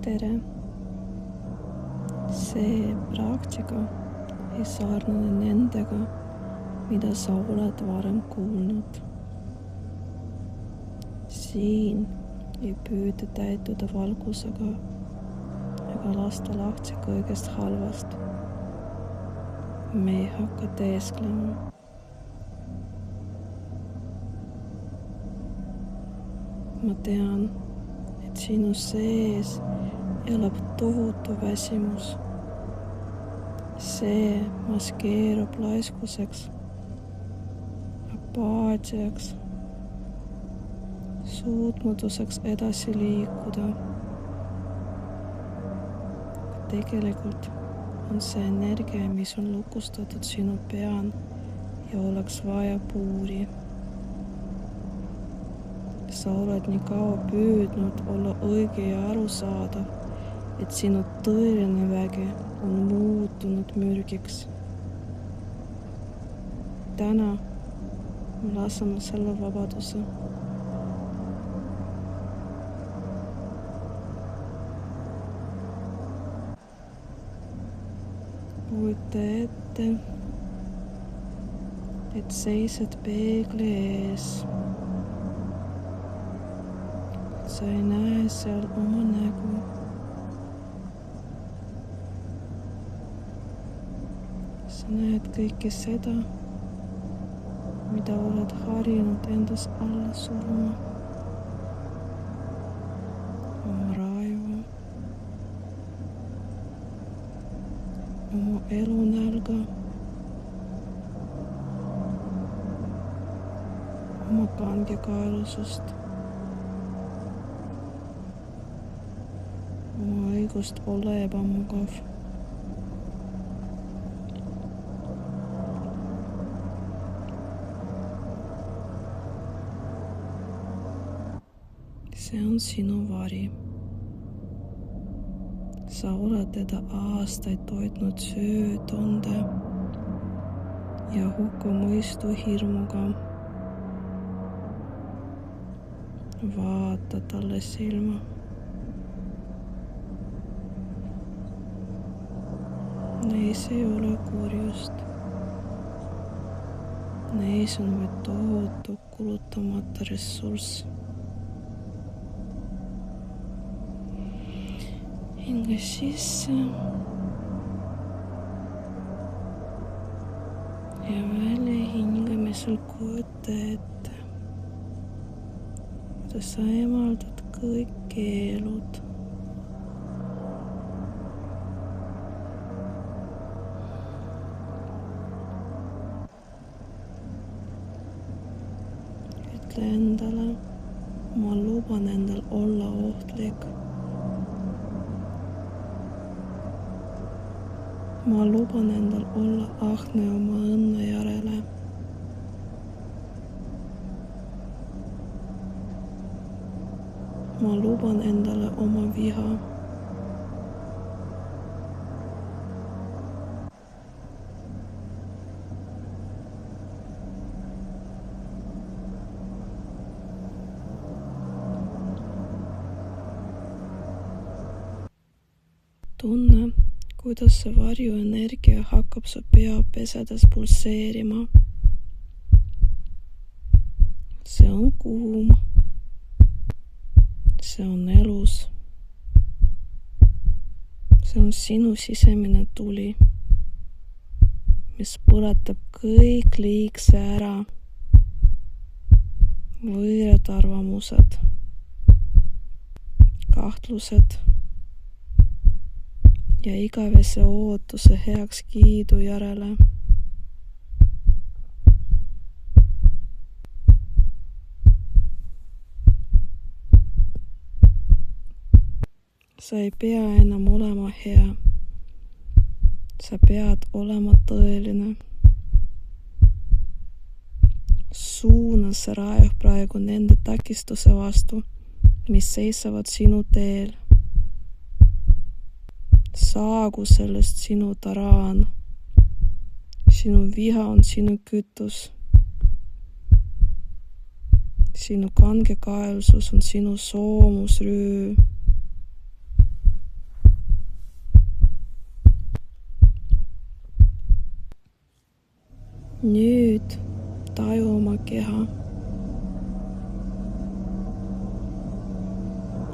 tere! See praktika ei sarnane nendega, mida sa oled varem kuulnud. Siin ei püüda täituda valgusega ega lasta lahti kõigest halvast. Me ei hakka teesklema. Ma tean, et sinu sees elab tohutu väsimus. See maskeerub laiskuseks, apaatiaks, suutmatuseks edasi liikuda. Tegelikult on see energia, mis on lukustatud sinu pean ja oleks vaja puuri. Sa oled nii kaua püüdnud olla õige ja arusaadav, et sinu tõeline vägi on muutunud mürgiks. Täna me laseme selle vabaduse. Kujuta ette, et seisad peegli ees. Sa ei näe seal oma nägu. Sa näed kõike seda, mida oled harjunud endas alla suruma. Oma raivu, oma elunälga, oma kangekaelusust. Oma õigust olla ebamugav. See on sinu vari. Sa oled teda aastaid toitnud söötunde ja hukkamõistu hirmuga. Vaata talle silma. Neis ei ole kurjust. Neis on vaid tohutu kulutamata ressurss. Hinga sisse ja välja hingamisel kujuta ette, kuidas sa emaldad kõik keelud. Ütle endale, ma luban endal olla ohtlik. Ma luban endal olla ahne oma õnne järele. Ma luban endale oma viha. Tunne, kuidas see varjuenergia hakkab su peapesedes pulseerima. See on kuum. See on elus. See on sinu sisemine tuli, mis põletab kõik liigse ära. Võõrad arvamused, kahtlused ja igavese ootuse heaks kiidu järele. Sa ei pea enam olema hea. Sa pead olema tõeline. Suuna see raev praegu nende takistuse vastu, mis seisavad sinu teel. Saagu sellest sinu taraan. Sinu viha on sinu kütus. Sinu kangekaelsus on sinu soomusrüü. nüüd taju oma keha.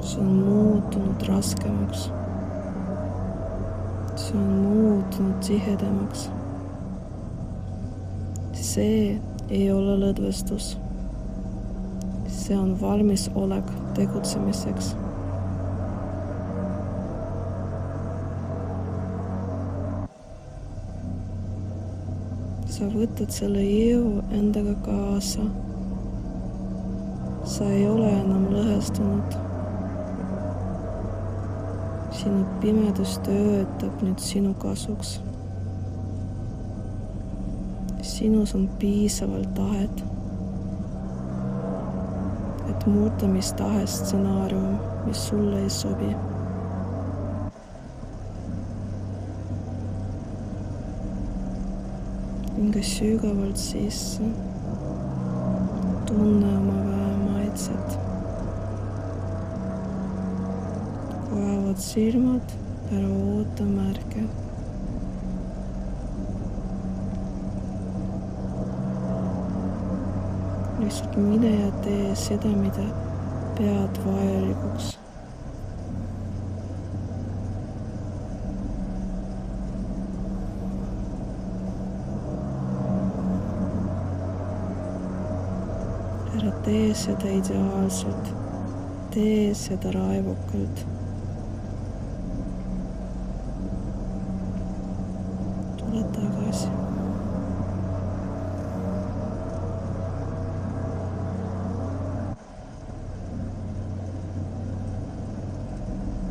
See on muutunud raskemaks. See on muutunud tihedamaks. See ei ole lõdvestus. See on valmisolek tegutsemiseks. Sa võtad selle jõu endaga kaasa. Sa ei ole enam lõhestunud. Sinu pimedus töötab nüüd sinu kasuks. Sinus on piisavalt tahet, et muuta mis tahes stsenaarium, mis sulle ei sobi. Hinga sügavalt sisse. Tunne oma väe maitset. Kui avad silmad, ära oota märke. Lihtsalt mine ja tee seda, mida pead vajalikuks. Ära tee seda ideaalselt, tee seda raevukalt.